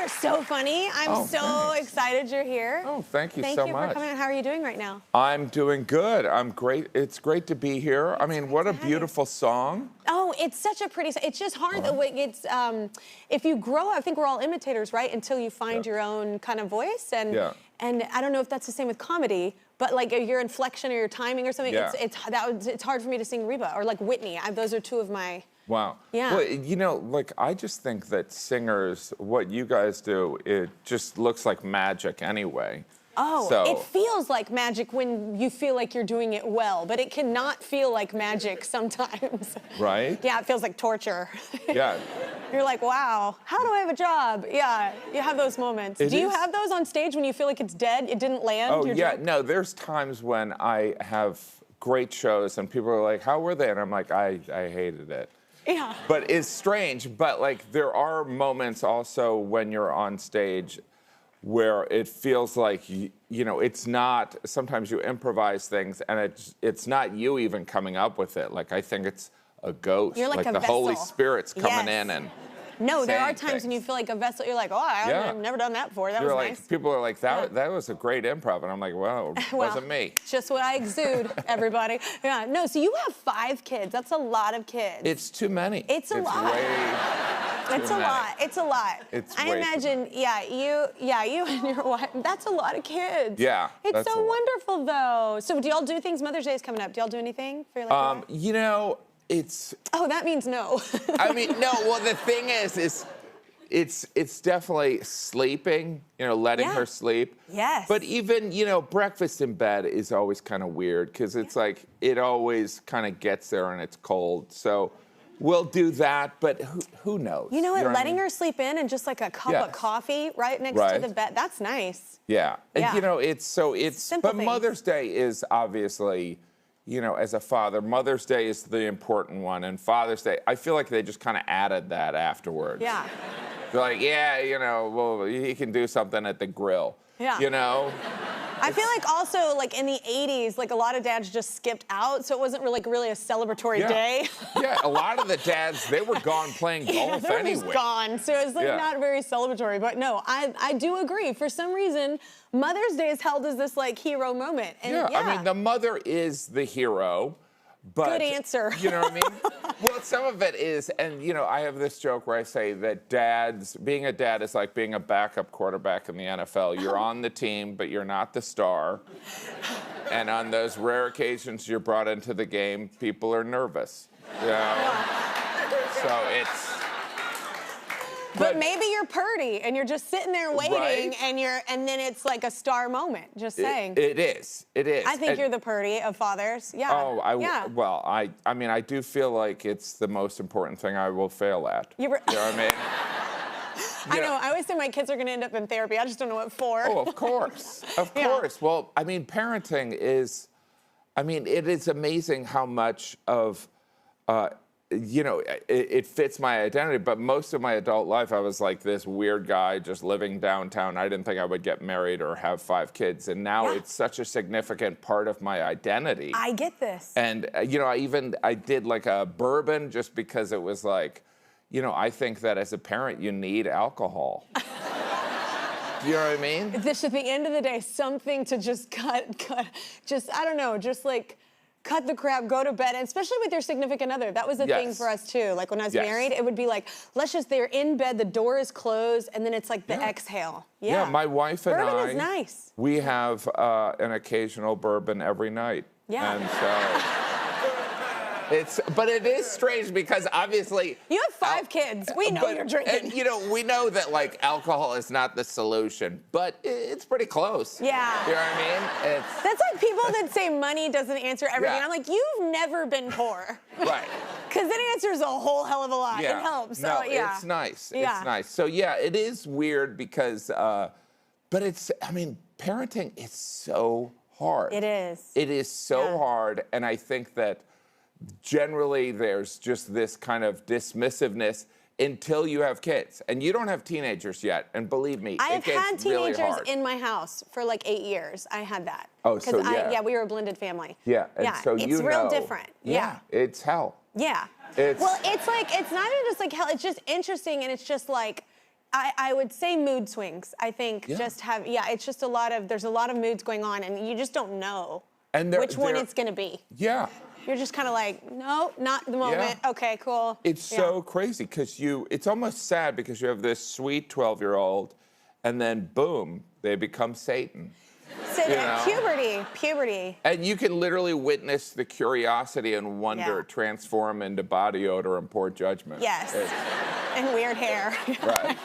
are so funny. I'm so excited you're here. Oh, thank you so much. Thank you for coming. How are you doing right now? I'm doing good. I'm great. It's great to be here. I mean, what a beautiful song. Oh, it's such a pretty song. It's just hard the way it's, if you grow up, I think we're all imitators, right? Until you find your own kind of voice. And I don't know if that's the same with comedy, but like your inflection or your timing or something, it's hard for me to sing Reba or like Whitney. Those are two of my... Wow. Yeah. Well, you know, like, I just think that singers, what you guys do, it just looks like magic anyway. Oh, so, it feels like magic when you feel like you're doing it well, but it cannot feel like magic sometimes. Right? Yeah, it feels like torture. Yeah. You're like, wow, how do I have a job? Yeah, you have those moments. Do you have those on stage when you feel like it's dead, it didn't land? Oh, yeah, no, there's times when I have great shows and people are like, how were they? And I'm like, I hated it. Yeah. But it's strange, but like there are moments also when you're on stage where it feels like, you know, it's not, sometimes you improvise things and it's not you even coming up with it. Like, I think it's a ghost. You're like a the vessel. Holy Spirit's coming in and no, there are times things. when you feel like a vessel. You're like, oh, I've never done that before. That was like, nice. People are like, that was a great improv. And I'm like, well, it wasn't me. Just what I exude, everybody. Yeah, no, so you have 5 kids. That's a lot of kids. It's too many. It's a lot. It's a lot. It's a lot. I imagine, you and your wife, that's a lot of kids. Yeah. It's so wonderful, though. So do y'all do things? Mother's Day is coming up. Do y'all do anything for your life? You know, it's... Oh, that means no. I mean, no, well, the thing is it's definitely sleeping, you know, letting her sleep. Yes. But even, you know, breakfast in bed is always kind of weird because it's like it always kind of gets there and it's cold. So we'll do that, but who knows? You know what? Letting her sleep in and just like a cup of coffee right next to the bed, that's nice. Yeah. And, you know, but things. Mother's Day is obviously... You know, as a father, Mother's Day is the important one, and Father's Day, I feel like they just kind of added that afterwards. Yeah. They're like, yeah, you know, well, he can do something at the grill. Yeah. You know? I feel like also, like, in the 80s, like, a lot of dads just skipped out, so it wasn't really a celebratory day. Yeah, a lot of the dads, they were gone playing golf they were anyway. just gone, so it's, like, not very celebratory. But, no, I do agree. For some reason, Mother's Day is held as this, like, hero moment. And, I mean, the mother is the hero. But, good answer. You know what I mean? Well, some of it is, and you know, I have this joke where I say that being a dad is like being a backup quarterback in the NFL. You're on the team, but you're not the star. And on those rare occasions you're brought into the game, people are nervous. You know? So it's... But maybe you're purdy and you're just sitting there waiting and then it's like a star moment, just saying. It is. I think you're the purdy of fathers. Yeah. Oh, well, I mean, I do feel like it's the most important thing I will fail at. You know what I mean? I know. I always say my kids are going to end up in therapy. I just don't know what for. Oh, of course. Of course. Well, I mean, parenting is, I mean, it is amazing how much of, you know, it fits my identity, but most of my adult life, I was like this weird guy just living downtown. I didn't think I would get married or have 5 kids, and now it's such a significant part of my identity. I get this. And, you know, I did like a bourbon just because it was like, you know, I think that as a parent, you need alcohol. Do you know what I mean? This, at the end of the day, something to just cut, just, I don't know, just like, cut the crap, go to bed, and especially with your significant other. That was the thing for us, too. Like, when I was married, it would be like, they're in bed, the door is closed, and then it's like the exhale. Yeah, my wife and bourbon is nice. We have an occasional bourbon every night. Yeah. And so... But it is strange because obviously... You have 5 kids. We know you're drinking. And, you know, we know that, like, alcohol is not the solution, but it's pretty close. Yeah. You know what I mean? That's like people that say money doesn't answer everything. I'm like, you've never been poor. Right. Because it answers a whole hell of a lot. Yeah. It helps. So, no, it's nice. Yeah. It's nice. So, yeah, it is weird because... but it's... I mean, parenting is so hard. It is. It is so hard, and I think that... Generally, there's just this kind of dismissiveness until you have kids. And you don't have teenagers yet. And believe me, I've had teenagers really in my house for like 8 years. I had that. Oh, so we were a blended family. Yeah, and so it's real different. Yeah. It's hell. Yeah. Well, it's like, it's not even just like hell. It's just interesting, and it's just like, I would say mood swings. I think it's just there's a lot of moods going on, and you just don't know which one it's going to be. Yeah. You're just kind of like, no, not the moment. Yeah. Okay, cool. It's so crazy because it's almost sad because you have this sweet 12-year-old and then boom, they become Satan. So puberty. And you can literally witness the curiosity and wonder transform into body odor and poor judgment. Yes. And weird hair. Right.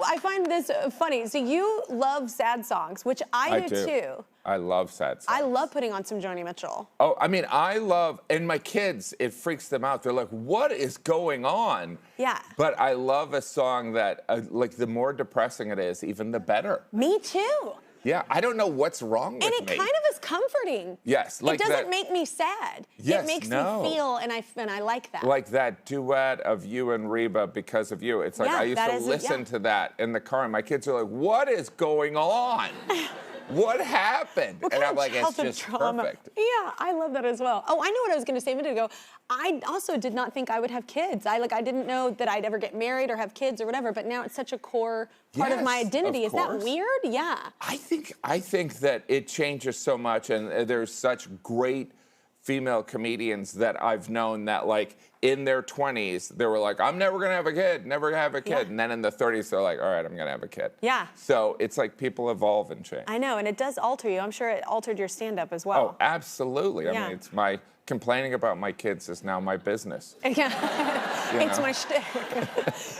I find this funny. So you love sad songs, which I do too. I love sad songs. I love putting on some Joni Mitchell. Oh, I mean, and my kids, it freaks them out. They're like, what is going on? Yeah. But I love a song that, like, the more depressing it is, even the better. Me too. Yeah, I don't know what's wrong with me. And it kind of is comforting. Yes. Like it doesn't make me sad. Yes, it makes me feel, and I like that. Like that duet of you and Reba, Because of You. It's like I used to listen to that in the car, and my kids are like, what is going on? What happened? And I'm like, it's just perfect. Yeah, I love that as well. Oh, I know what I was going to say a minute ago. I also did not think I would have kids. I didn't know that I'd ever get married or have kids or whatever, but now it's such a core part of my identity. Is that weird? Yeah. I think that it changes so much, and there's such great female comedians that I've known that, like, in their 20s, they were like, I'm never going to have a kid, never going to have a kid. Yeah. And then in the 30s, they're like, all right, I'm going to have a kid. Yeah. So it's like people evolve and change. I know, and it does alter you. I'm sure it altered your stand-up as well. Oh, absolutely. Yeah. I mean, complaining about my kids is now my business. Yeah. It's my shtick.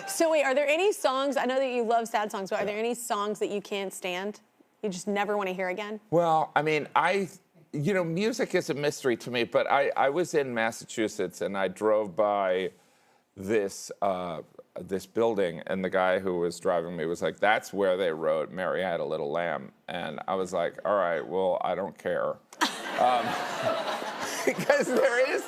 So wait, are there any songs, I know that you love sad songs, but are there any songs that you can't stand? You just never want to hear again? Well, I mean, music is a mystery to me, but I was in Massachusetts and I drove by this building, and the guy who was driving me was like, that's where they wrote Mary Had a Little Lamb. And I was like, all right, well, I don't care. Because there is,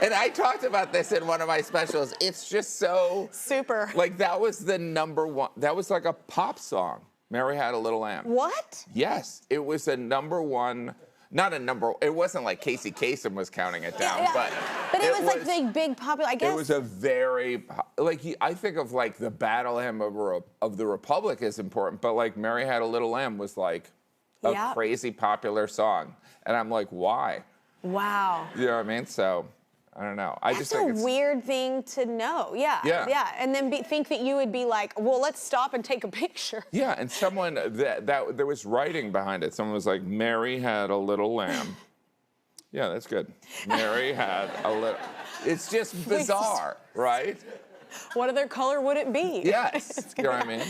and I talked about this in one of my specials, it's just so... Super. Like, that was the #1, that was like a pop song, Mary Had a Little Lamb. What? Yes, it was a #1... It wasn't like Casey Kasem was counting it down, but it was like the big popular, I guess. It was a very, I think of like the Battle Hymn of the Republic is important, but like Mary Had a Little Lamb was like a crazy popular song. And I'm like, why? Wow. You know what I mean? So, I don't know. That's a weird thing to know. Yeah. And then think that you would be like, well, let's stop and take a picture. Yeah, and someone that there was writing behind it. Someone was like, Mary had a little lamb. Yeah, that's good. Mary had a little. It's just bizarre, right? What other color would it be? Yes. You know what I mean? That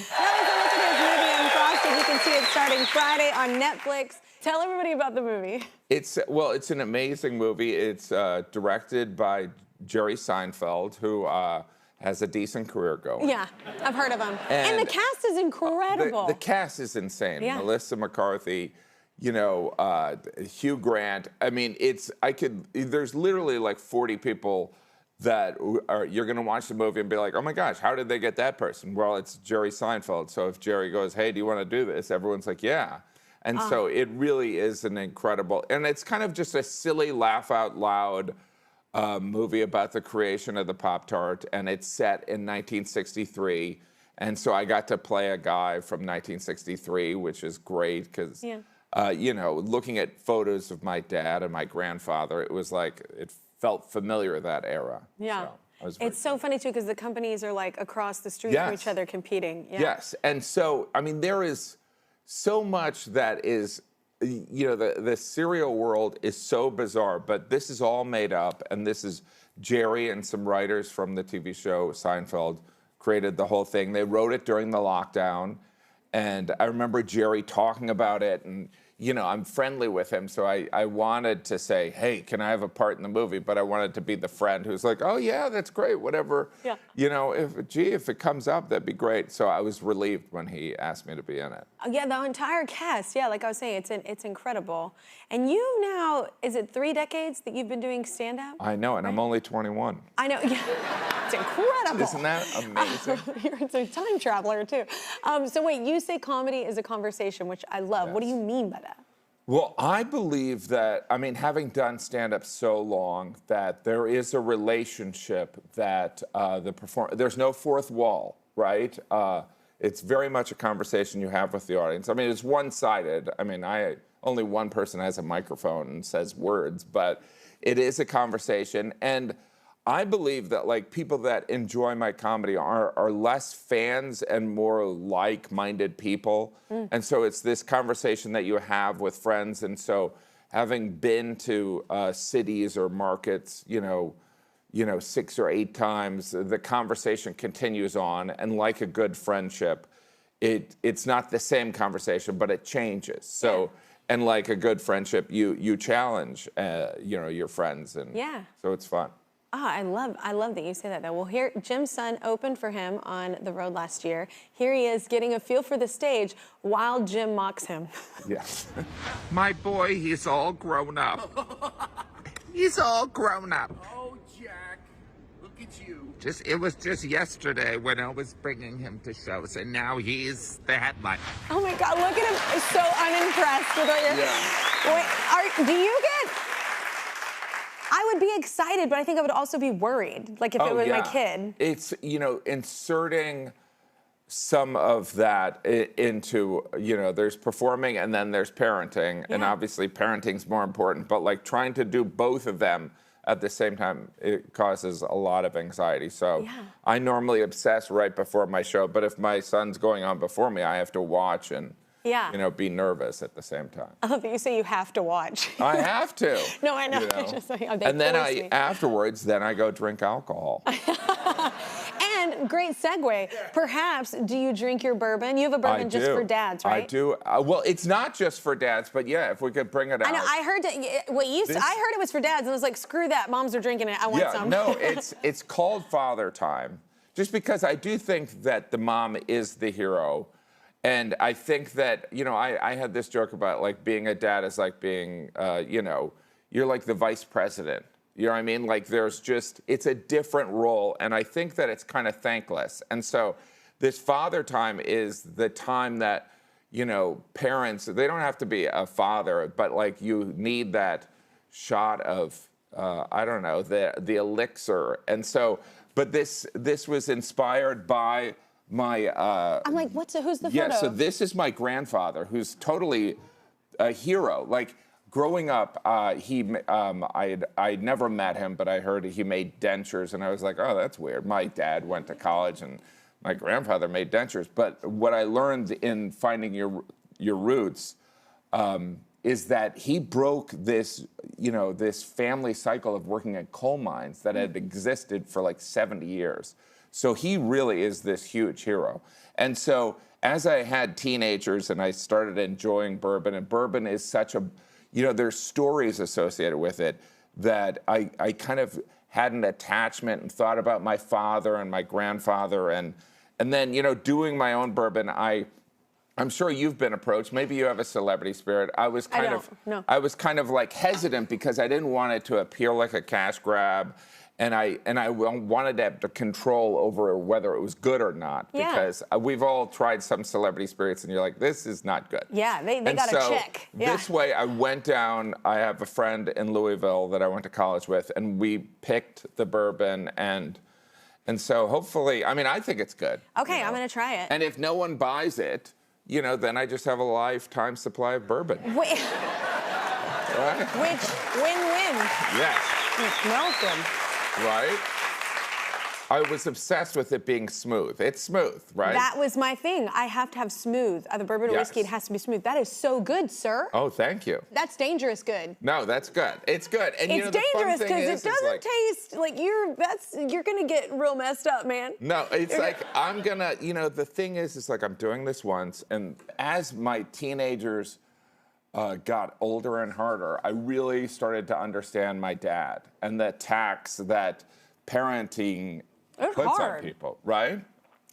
was a movie, Unfrosted. You can see it starting Friday on Netflix. Tell everybody about the movie. It's an amazing movie. It's directed by Jerry Seinfeld, who has a decent career going. Yeah, I've heard of him. And the cast is incredible. The cast is insane. Yeah. Melissa McCarthy, Hugh Grant. I mean, there's literally like 40 people that you're going to watch the movie and be like, oh my gosh, how did they get that person? Well, it's Jerry Seinfeld. So if Jerry goes, hey, do you want to do this? Everyone's like, yeah. And so it really is an incredible, and it's kind of just a silly, laugh out loud movie about the creation of the Pop-Tart, and it's set in 1963. And so I got to play a guy from 1963, which is great because, looking at photos of my dad and my grandfather, it was like, it felt familiar, that era. Yeah. So it's so funny, too, because the companies are like across the street from each other competing. Yeah. Yes. And so, I mean, there is so much that is, the cereal world is so bizarre, but this is all made up, and this is Jerry and some writers from the TV show Seinfeld created the whole thing. They wrote it during the lockdown, and I remember Jerry talking about it, and I'm friendly with him, so I wanted to say, hey, can I have a part in the movie? But I wanted to be the friend who's like, oh, yeah, that's great, whatever. Yeah. If it comes up, that'd be great. So I was relieved when he asked me to be in it. Yeah, the entire cast, like I was saying, it's incredible. And you now, is it 3 decades that you've been doing stand-up? I know, and I'm only 21. I know, yeah. It's incredible. Isn't that amazing? You're a time traveler, too. So wait, you say comedy is a conversation, which I love. Yes. What do you mean by that? Well, I believe that, having done stand-up so long, that there is a relationship that there's no fourth wall, right? It's very much a conversation you have with the audience. I mean, it's one-sided. I mean, only one person has a microphone and says words, but it is a conversation. And I believe that like people that enjoy my comedy are less fans and more like-minded people. And so it's this conversation that you have with friends. And so having been to cities or markets, you know, 6 or 8 times, the conversation continues on. And like a good friendship, it's not the same conversation, but it changes. So, and like a good friendship, you challenge, your friends. And so it's fun. Oh, I love that you say that, though. Well, here, Jim's son opened for him on the road last year. Here he is getting a feel for the stage while Jim mocks him. Yes. My boy, he's all grown up. He's all grown up. Oh, Jack, look at you. It was just yesterday when I was bringing him to shows, and now he's the headline. Oh, my God, look at him. So unimpressed with what you're... Wait, do you get... I would be excited, but I think I would also be worried, like if it was my kid. It's, inserting some of that into, there's performing and then there's parenting. And obviously parenting's more important, but like trying to do both of them at the same time, it causes a lot of anxiety. So I normally obsess right before my show, but if my son's going on before me, I have to watch and be nervous at the same time. I love that you say you have to watch. I have to. No, I know. Just like, and then afterwards, I go drink alcohol. And great segue. Perhaps, do you drink your bourbon? You have a bourbon just for dads, right? I do. Well, it's not just for dads, but yeah, if we could bring it out. I know. I heard I heard it was for dads, and I was like, screw that. Moms are drinking it. I want some. No, it's called Fathertime, just because I do think that the mom is the hero. And I think that, I had this joke about like being a dad is like being, you're like the vice president. You know what I mean? Like it's a different role. And I think that it's kind of thankless. And so this father time is the time that, parents, they don't have to be a father, but like you need that shot of, the elixir. And so, but this was inspired by my I'm like, who's the photo? Yeah, so this is my grandfather, who's totally a hero. Like growing up, I'd never met him, but I heard he made dentures, and I was like, oh, that's weird. My dad went to college, and my grandfather made dentures. But what I learned in finding your roots is that he broke this, this family cycle of working at coal mines that had existed for like 70 years. So he really is this huge hero. And so as I had teenagers and I started enjoying bourbon, and bourbon is such a, there's stories associated with it that I kind of had an attachment and thought about my father and my grandfather. And then, doing my own bourbon, I'm sure you've been approached. Maybe you have a celebrity spirit. I was kind of like hesitant because I didn't want it to appear like a cash grab. And I wanted to have the control over whether it was good or not, because we've all tried some celebrity spirits, and you're like, this is not good. Yeah, they got to check. This way, I went down. I have a friend in Louisville that I went to college with, and we picked the bourbon, and so hopefully, I think it's good. Okay, I'm gonna try it. And if no one buys it, then I just have a lifetime supply of bourbon. Wait. Right? Which win-win. Yes. It smells good. Right? I was obsessed with it being smooth. It's smooth, right? That was my thing. I have to have smooth. The bourbon whiskey, it has to be smooth. That is so good, sir. Oh, thank you. That's dangerous good. No, that's good. It's good. And it's dangerous because it doesn't taste like you're gonna get real messed up, man. No, it's like I'm gonna, the thing is like I'm doing this once, and as my teenagers got older and harder, I really started to understand my dad and the tax that parenting puts on people, right?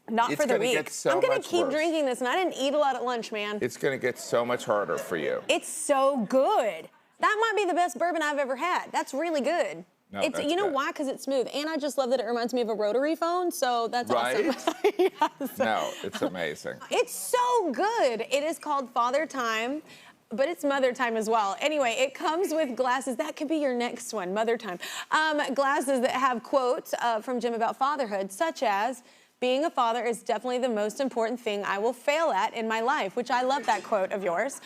Not for the weak. I'm going to keep drinking this, and I didn't eat a lot at lunch, man. It's going to get so much harder for you. It's so good. That might be the best bourbon I've ever had. That's really good. No, it's why? Because it's smooth, and I just love that it reminds me of a rotary phone. So that's awesome. Yes. No, it's amazing. It's so good. It is called Fathertime. But it's mother time as well. Anyway, it comes with glasses. That could be your next one, mother time. Glasses that have quotes from Jim about fatherhood, such as, being a father is definitely the most important thing I will fail at in my life, which I love that quote of yours,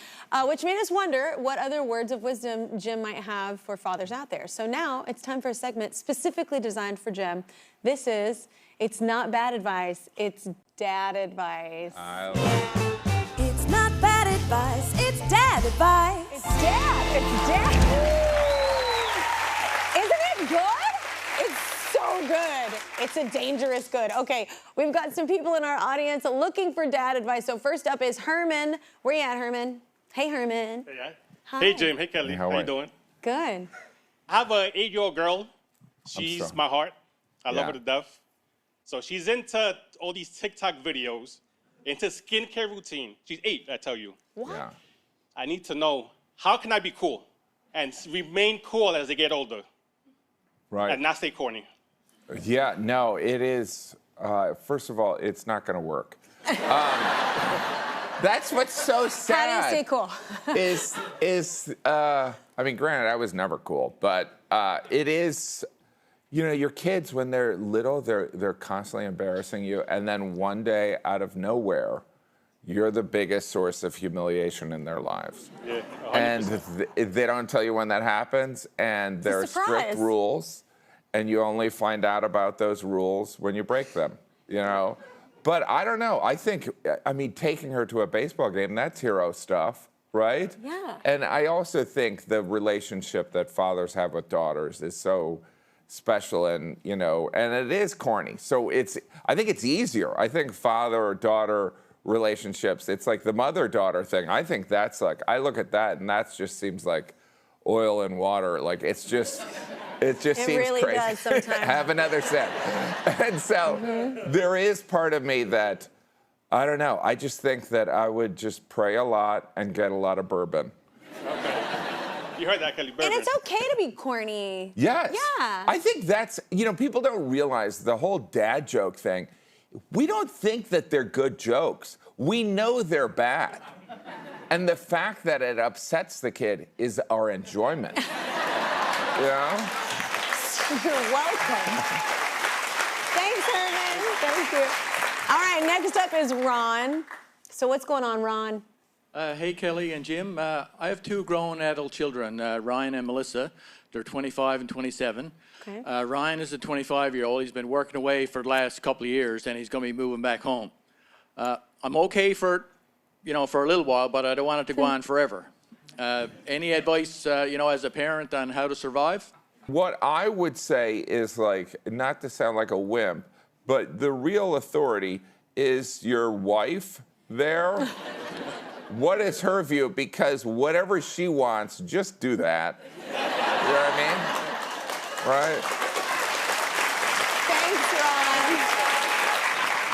which made us wonder what other words of wisdom Jim might have for fathers out there. So now it's time for a segment specifically designed for Jim. This is It's Not Bad Advice, It's Dad Advice. I love it. It's not bad advice, it's dad advice. It's dad. Isn't it good? It's so good. It's a dangerous good. Okay, we've got some people in our audience looking for dad advice. So first up is Herman. Where you at, Herman? Hey, Herman. Hey, Hi. Hey, Jim. Hey, Kelly. Hey, how you doing? Good. I have an 8-year-old girl. She's sorry. my heart. I love Yeah. her to death. So she's into all these TikTok videos, into skincare routine. She's 8, I tell you. What? Yeah. I need to know, how can I be cool and remain cool as they get older Right. and not stay corny? Yeah, no, it is. First of all, it's not going to work. That's what's so sad. How do you stay cool? I mean, granted, I was never cool, but it is, you know, your kids, when they're little, they're constantly embarrassing you. And then one day, out of nowhere, you're the biggest source of humiliation in their lives. Yeah, 100%. And they don't tell you when that happens, and there are strict surprise. rules, and you only find out about those rules when you break them, you know? But I don't know. I mean, taking her to a baseball game, that's hero stuff, right? Yeah. And I also think the relationship that fathers have with daughters is so special, and, you know, and it is corny. So I think it's easier. I think father or daughter relationships, it's like the mother-daughter thing. I think that's like, I look at that and that just seems like oil and water. Like it just seems really crazy. does sometimes. Have another sip. And so there is part of me that, I don't know, I just think that I would just pray a lot and get a lot of bourbon. You heard that, Kelly. And it's okay to be corny. Yes. Yeah. I think that's, you know, people don't realize the whole dad joke thing. We don't think that they're good jokes. We know they're bad. And the fact that it upsets the kid is our enjoyment. You know? You're welcome. Thanks, Herman. Thank you. All right, next up is Ron. So what's going on, Ron? Hey, Kelly and Jim. I have 2 grown adult children, Ryan and Melissa. They're 25 and 27. Okay. Ryan is a 25-year-old. He's been working away for the last couple of years, and he's going to be moving back home. I'm okay for a little while, but I don't want it to go on forever. Any advice, as a parent on how to survive? What I would say is, like, not to sound like a wimp, but the real authority is your wife there. What is her view? Because whatever she wants, just do that. You know what I mean? Right? Thanks, Ron.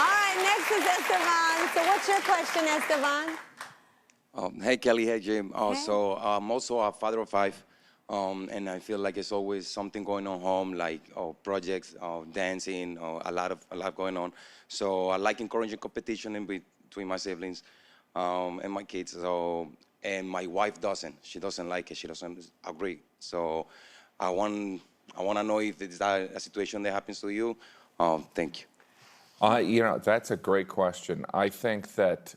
All right, next is Esteban. So what's your question, Esteban? Hey, Kelly. Hey, Jim. So I'm also a father of 5, and I feel like it's always something going on home, like projects, dancing, a lot going on. So I like encouraging competition in between my siblings and my kids. So, and my wife doesn't. She doesn't like it. She doesn't agree. So I want to know if it's that a situation that happens to you. Thank you. You know, that's a great question. I think that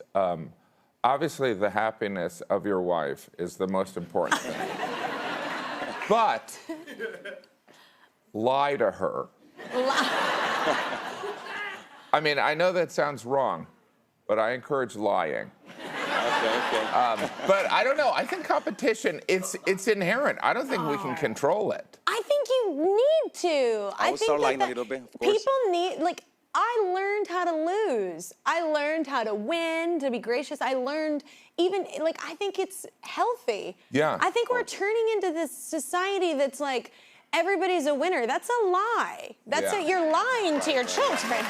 obviously the happiness of your wife is the most important thing. But lie to her. I mean, I know that sounds wrong, but I encourage lying. Okay. But I don't know. I think competition, it's inherent. I don't think we can control it. I think you need to. I will think start lying that a little bit, of course. People need, like, I learned how to lose. I learned how to win, to be gracious. I learned even, like, I think it's healthy. Yeah. I think we're turning into this society that's like, everybody's a winner. That's a lie. That's Yeah. it. You're lying to your children.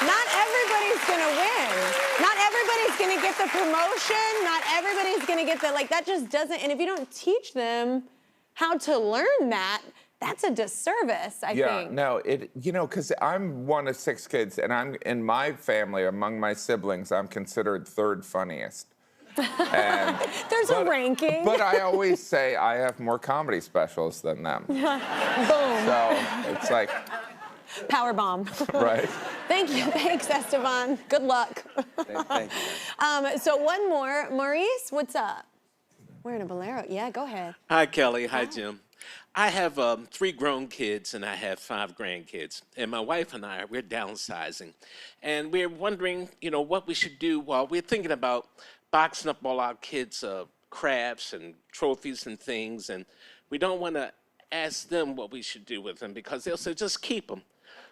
Not everybody's gonna win. Not everybody's gonna get the promotion. Not everybody's gonna get the, like, that just doesn't, and if you don't teach them how to learn that, that's a disservice, I think. Yeah, no, because I'm one of 6 kids, and I'm, in my family, among my siblings, I'm considered 3rd funniest. And, There's a ranking. But I always say I have more comedy specials than them. Boom. So it's like, Power bomb. right? Thank you. Thanks, Esteban. Good luck. Thank you. So one more. Maurice, what's up? We're in a bolero. Yeah, go ahead. Hi, Kelly. Hi, Jim. I have 3 grown kids and I have 5 grandkids. And my wife and I, we're downsizing. And we're wondering, what we should do while we're thinking about boxing up all our kids' crafts and trophies and things. And we don't want to ask them what we should do with them because they'll say, just keep them.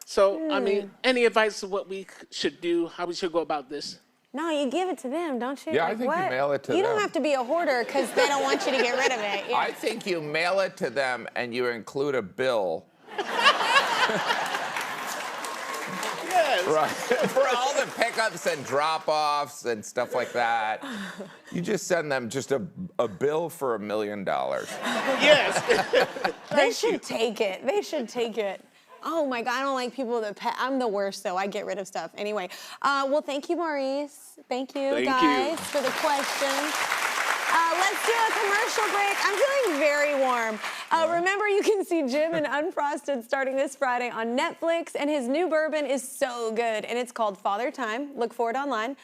So, I mean, any advice of what we should do, how we should go about this? No, you give it to them, don't you? Yeah, I think you mail it to them. You don't have to be a hoarder because they don't want you to get rid of it. Yeah. I think you mail it to them and you include a bill. Yes. Right. For all the pickups and drop-offs and stuff like that. You just send them just a bill for $1 million. Yes. They should take it. They should take it. Oh my God, I don't like people that I'm the worst though. I get rid of stuff. Anyway, well, thank you, Maurice. Thank you, guys, for the questions. Let's do a commercial break. I'm feeling very warm. Remember, you can see Jim in Unfrosted starting this Friday on Netflix, and his new bourbon is so good, and it's called Fathertime. Look for it online.